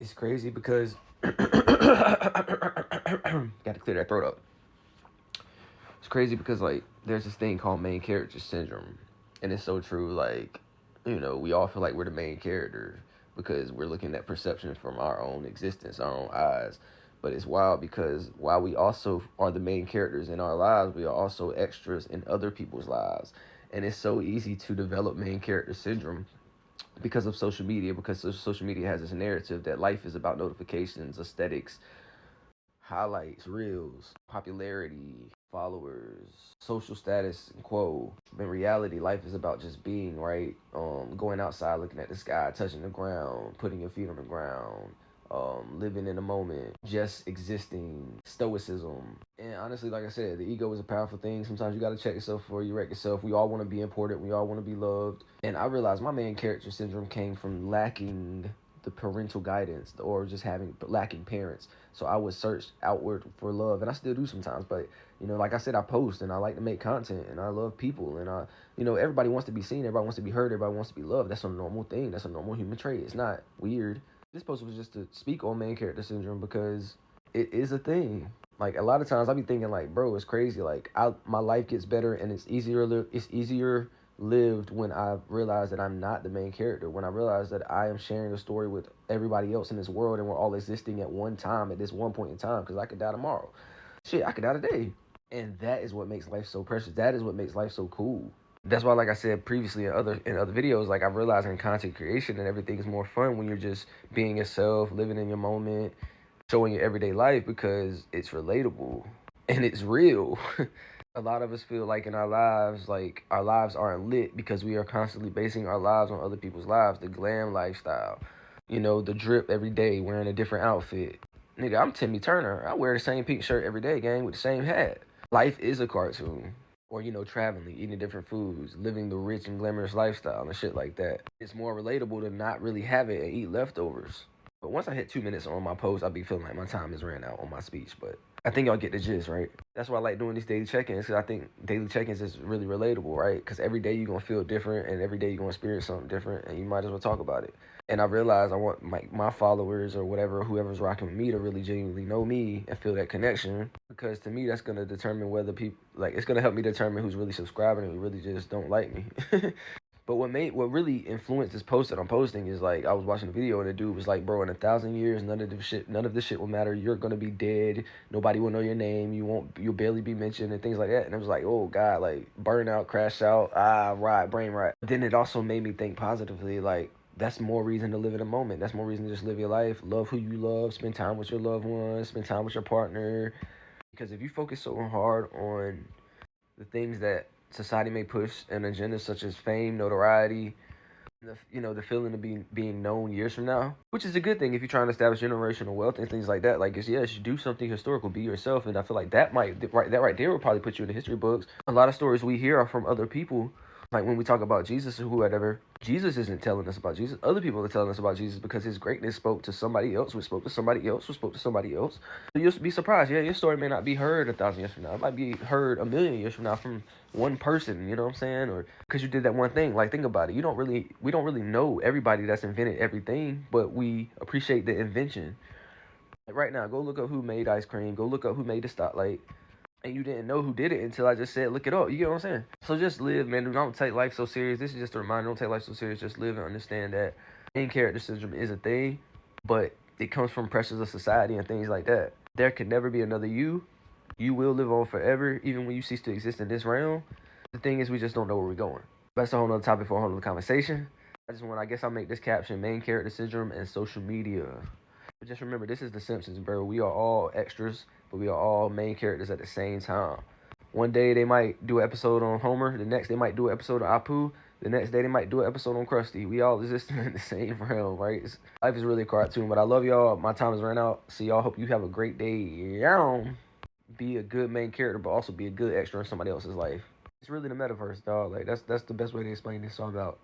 It's crazy because got to clear that throat up. It's crazy because like there's this thing called main character syndrome, and it's so true. Like, we all feel like we're the main character because we're looking at perception from our own existence, our own eyes. But it's wild because while we also are the main characters in our lives, we are also extras in other people's lives. And it's so easy to develop main character syndrome because of social media, because social media has this narrative that life is about notifications, aesthetics, highlights, reels, popularity, followers, social status, and quo. In reality, life is about just being, right? Going outside, looking at the sky, touching the ground, putting your feet on the ground, living in the moment, just existing, stoicism. And honestly, like I said, the ego is a powerful thing. Sometimes you got to check yourself before you wreck yourself. We all want to be important. We all want to be loved. And I realized my main character syndrome came from lacking the parental guidance or just having lacking parents. So I would search outward for love, and I still do sometimes. But like I said, I post and I like to make content, and I love people, and everybody wants to be seen, everybody wants to be heard, everybody wants to be loved. That's a normal thing. That's a normal human trait. It's not weird. This post was just to speak on main character syndrome because it is a thing. Like a lot of times I be thinking like, bro, it's crazy. Like my life gets better and it's easier. It's easier lived when I realize that I'm not the main character. When I realize that I am sharing a story with everybody else in this world and we're all existing at one time at this one point in time. Because I could die tomorrow. Shit, I could die today. And that is what makes life so precious. That is what makes life so cool. That's why, like I said previously in other videos, like I realized in content creation and everything is more fun when you're just being yourself, living in your moment, showing your everyday life because it's relatable and it's real. A lot of us feel like our lives aren't lit because we are constantly basing our lives on other people's lives. The glam lifestyle, the drip every day, wearing a different outfit. Nigga, I'm Timmy Turner. I wear the same pink shirt every day, gang, with the same hat. Life is a cartoon. Or, traveling, eating different foods, living the rich and glamorous lifestyle and shit like that. It's more relatable to not really have it and eat leftovers. But once I hit 2 minutes on my post, I'll be feeling like my time is ran out on my speech. But I think y'all get the gist, right? That's why I like doing these daily check-ins because I think daily check-ins is really relatable, right? Because every day you're going to feel different and every day you're going to experience something different and you might as well talk about it. And I realized I want my followers or whatever, whoever's rocking with me to really genuinely know me and feel that connection. Because to me, that's going to determine whether people, like, it's going to help me determine who's really subscribing and who really just don't like me. But what really influenced this post that I'm posting is like I was watching a video and the dude was like, bro, in 1,000 years, none of this shit will matter. You're gonna be dead. Nobody will know your name. You'll barely be mentioned and things like that. And it was like, oh god, like burn out, crash out, right, brain rot. But then it also made me think positively, like that's more reason to live in a moment. That's more reason to just live your life. Love who you love. Spend time with your loved ones. Spend time with your partner. Because if you focus so hard on the things that society may push an agenda such as fame, notoriety, the feeling of being known years from now, which is a good thing if you're trying to establish generational wealth and things like that. Like, yes, you do something historical, be yourself, and I feel like that right there will probably put you in the history books. A lot of stories we hear are from other people. Like when we talk about Jesus or whoever, Jesus isn't telling us about Jesus. Other people are telling us about Jesus because his greatness spoke to somebody else, which spoke to somebody else, which spoke to somebody else. So you'll be surprised. Yeah, your story may not be heard 1,000 years from now. It might be heard 1,000,000 years from now from one person. You know what I'm saying? Or because you did that one thing. Like think about it. We don't really know everybody that's invented everything, but we appreciate the invention. Like right now, go look up who made ice cream. Go look up who made the stoplight and you didn't know who did it until I just said, look it up. You get what I'm saying? So just live, man. Don't take life so serious. This is just a reminder. Don't take life so serious. Just live and understand that main character syndrome is a thing, but it comes from pressures of society and things like that. There can never be another you. You will live on forever, even when you cease to exist in this realm. The thing is, we just don't know where we're going. That's a whole nother topic for a whole nother conversation. I guess I'll make this caption, main character syndrome and social media. But just remember, this is The Simpsons, bro. We are all extras, but we are all main characters at the same time. One day they might do an episode on Homer. The next they might do an episode on Apu. The next day they might do an episode on Krusty. We all exist in the same realm, right? Life is really a cartoon, but I love y'all. My time has run out. See y'all. Hope you have a great day. Yeah. Be a good main character, but also be a good extra in somebody else's life. It's really the metaverse, dog. Like that's the best way to explain this song out.